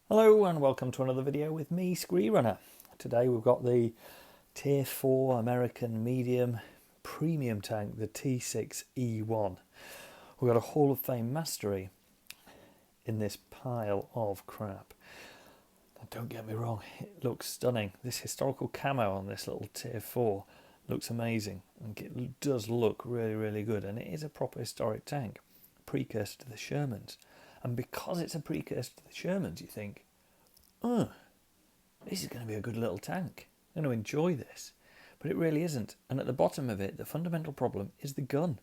Hello and welcome to another video with me, Screenrunner. Today we've got the Tier 4 American medium premium tank, the T6E1. We've got a Hall of Fame mastery in this pile of crap. Now, don't get me wrong, it looks stunning. This historical camo on this little Tier 4 looks amazing, and it does look really good, and it is a proper historic tank, precursor to the Shermans. And because it's a precursor to the Shermans, you think, oh, this is going to be a good little tank. I'm going to enjoy this. But it really isn't. And at the bottom of it, the fundamental problem is the gun.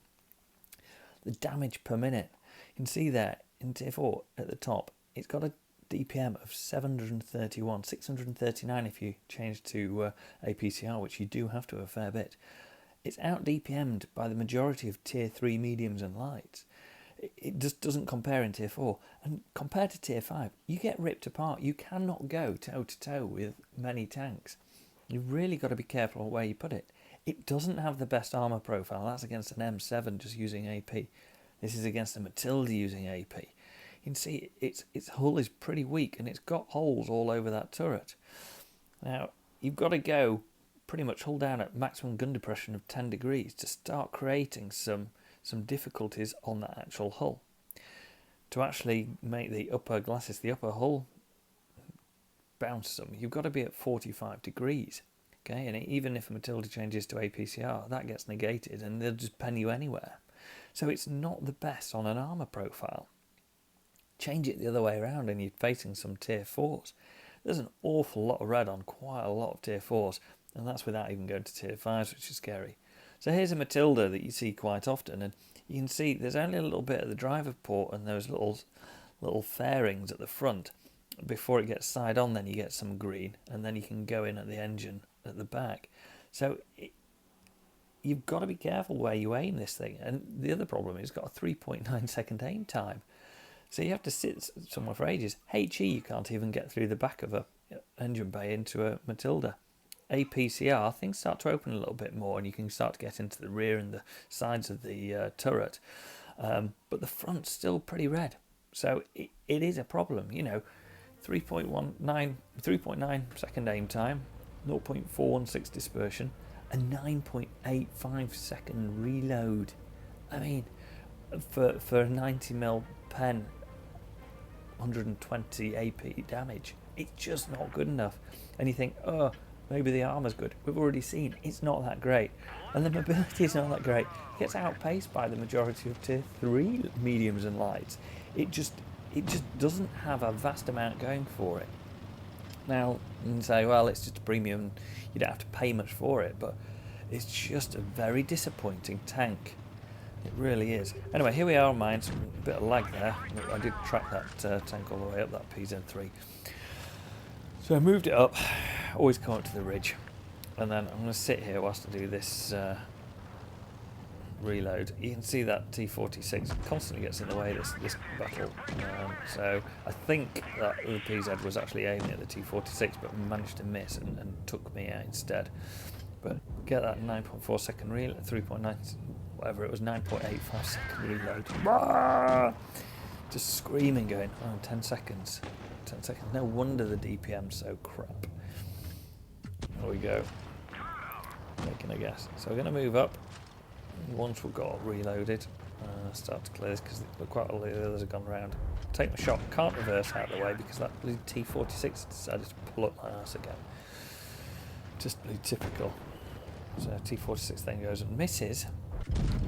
The damage per minute. You can see there in Tier 4 at the top, it's got a DPM of 731, 639 if you change to APCR, which you do have to a fair bit. It's out DPM'd by the majority of Tier 3 mediums and lights. It just doesn't compare in Tier 4. And compared to Tier 5, you get ripped apart. You cannot go toe-to-toe with many tanks. You've really got to be careful where you put it. It doesn't have the best armour profile. That's against an M7 just using AP. This is against a Matilda using AP. You can see its hull is pretty weak, and it's got holes all over that turret. Now, you've got to go pretty much hull down at maximum gun depression of 10 degrees to start creating some difficulties on that actual hull. To actually make the upper glasses, the upper hull bounce some, you've got to be at 45 degrees. Okay, and even if a Matilda changes to APCR, that gets negated and they'll just pen you anywhere. So it's not the best on an armour profile. Change it the other way around and you're facing some Tier 4s. There's an awful lot of red on quite a lot of Tier 4s, and that's without even going to Tier 5s, which is scary. So here's a Matilda that you see quite often, and you can see there's only a little bit at the driver port and those little fairings at the front. Before it gets side on, then you get some green, and then you can go in at the engine at the back. So you've got to be careful where you aim this thing. And the other problem is it's got a 3.9 second aim time. So you have to sit somewhere for ages. HE, you can't even get through the back of a engine bay into a Matilda. APCR, things start to open a little bit more and you can start to get into the rear and the sides of the turret. But the front's still pretty red. So it is a problem, you know. 3.9 second aim time, 0.416 dispersion, a 9.85 second reload. I mean, for a 90mm pen, 120 AP damage, it's just not good enough. And you think, oh, maybe the armour's good. We've already seen it's not that great. And the mobility is not that great. It gets outpaced by the majority of Tier 3 mediums and lights. It just doesn't have a vast amount going for it. Now, you can say, well, it's just a premium, you don't have to pay much for it, but it's just a very disappointing tank. It really is. Anyway, here we are on mine. A bit of lag there. I did track that tank all the way up, that PZ3. So I moved it up, always come up to the ridge, and then I'm going to sit here whilst I do this reload. You can see that T46 constantly gets in the way of this battle. So I think that the PZ was actually aiming at the T46 but managed to miss and took me out instead. But get that 9.4 second reload, 3.9, whatever it was, 9.85 second reload. Just screaming, going, oh, 10 seconds. 10 seconds. No wonder the DPM's so crap. There we go. Making a guess. So we're going to move up. Once we've got reloaded, start to clear this because quite a lot of the others have gone round. Take my shot, can't reverse out of the way because that blue T46 decided to pull up my ass again. Just blue typical. So T46 then goes and misses,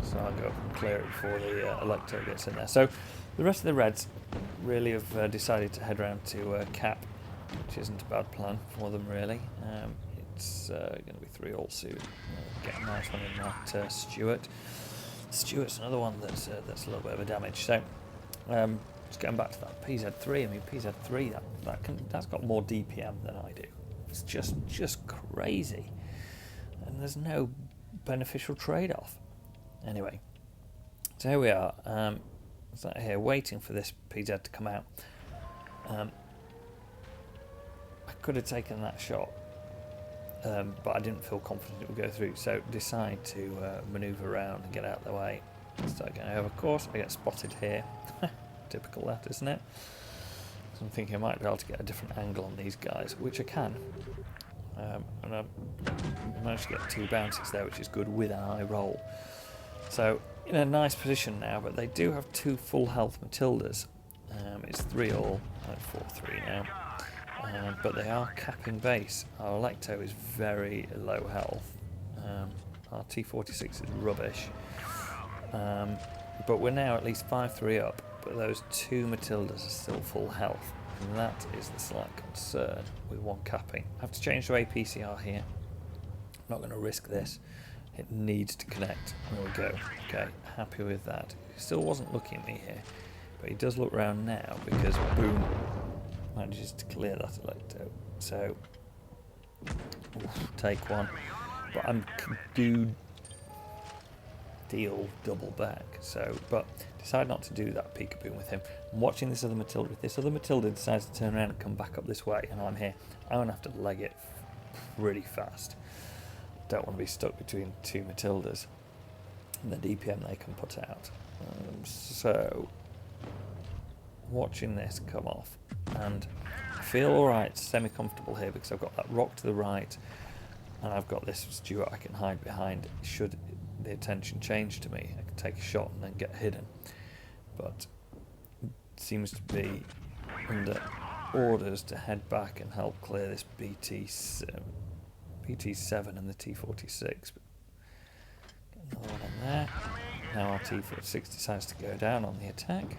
so I'll go up and clear it before the Electro gets in there. So the rest of the Reds really have decided to head round to Cap, which isn't a bad plan for them really. It's going to be 3 all soon. Get a nice one in that Stuart. Stuart's another one that's a little bit of a damage. So just going back to that PZ3. I mean, PZ3 that's got more DPM than I do. It's just crazy, and there's no beneficial trade-off. Anyway, so here we are. Sat here waiting for this PZ to come out. I could have taken that shot. But I didn't feel confident it would go through, so decide to manoeuvre around and get out of the way. Start going over. Of course, I get spotted here. Typical that, isn't it? So I'm thinking I might be able to get a different angle on these guys, which I can. And I managed to get 2 bounces there, which is good with an eye roll. So in a nice position now, but they do have 2 full health Matildas. It's 3-all, 4-3 now. But they are capping base. Our Electo is very low health. Our T46 is rubbish. But we're now at least 5-3 up, but those 2 Matildas are still full health. And that is the slight concern with 1 capping. I have to change to APCR here. I'm not going to risk this. It needs to connect. There we go. Okay, happy with that. He still wasn't looking at me here, but he does look round now because, boom, manages to clear that Electo. So, take 1. But I do deal double back. So, but decide not to do that peekaboo with him. I'm watching this other Matilda. If this other Matilda decides to turn around and come back up this way, and I'm here, I'm going to have to leg it pretty fast. Don't want to be stuck between 2 Matildas and the DPM they can put out. So, watching this come off, and I feel alright, semi-comfortable here because I've got that rock to the right, and I've got this Stuart I can hide behind. Should the attention change to me, I can take a shot and then get hidden. But it seems to be under orders to head back and help clear this BT7 and the T46. Get another one on there. Now our T46 decides to go down on the attack.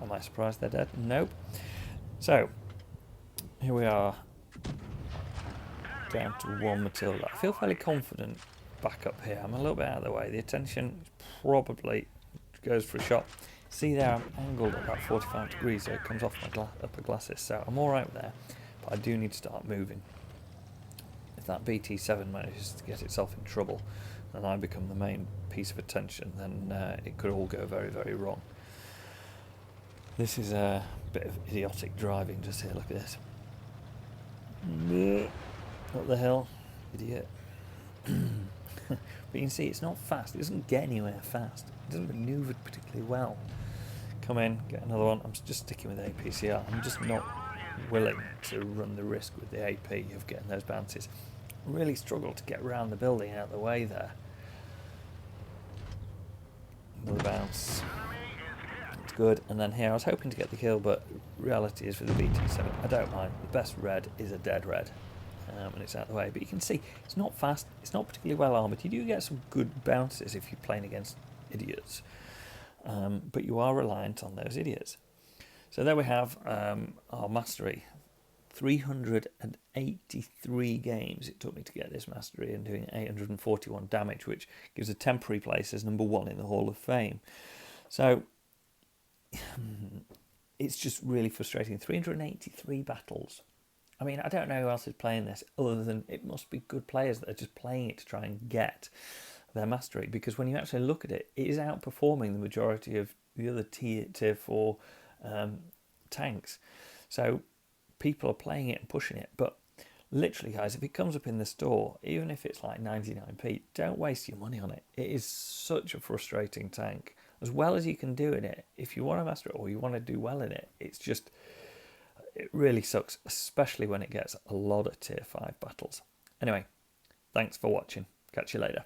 Am I surprised they're dead? Nope. So, here we are, down to 1 Matilda. I feel fairly confident back up here. I'm a little bit out of the way. The attention probably goes for a shot. See there, I'm angled at about 45 degrees, so it comes off my upper glasses. So I'm alright there, but I do need to start moving. If that BT7 manages to get itself in trouble and I become the main piece of attention, then it could all go very, very wrong. This is a bit of idiotic driving just here. Look at this. What the hell? Idiot. But you can see it's not fast. It doesn't get anywhere fast. It doesn't manoeuvre particularly well. Come in, get another one. I'm just sticking with APCR. I'm just not willing to run the risk with the AP of getting those bounces. Really struggle to get around the building out of the way there. Another bounce. It's good. And then here I was hoping to get the kill, but reality is for the BT7, I don't mind. The best red is a dead red. And it's out of the way, but you can see it's not fast, it's not particularly well armoured. You do get some good bounces if you're playing against idiots, but you are reliant on those idiots. So there we have our mastery. 383 games it took me to get this mastery, and doing 841 damage, which gives a temporary place as #1 in the Hall of Fame. So it's just really frustrating. 383 battles. I mean, I don't know who else is playing this other than it must be good players that are just playing it to try and get their mastery, because when you actually look at it, it is outperforming the majority of the other tier 4 tanks. So people are playing it and pushing it, but literally, guys, if it comes up in the store, even if it's like 99p, don't waste your money on it. It is such a frustrating tank. As well as you can do in it, if you want to master it or you want to do well in it, it's just... it really sucks, especially when it gets a lot of tier 5 battles. Anyway, thanks for watching. Catch you later.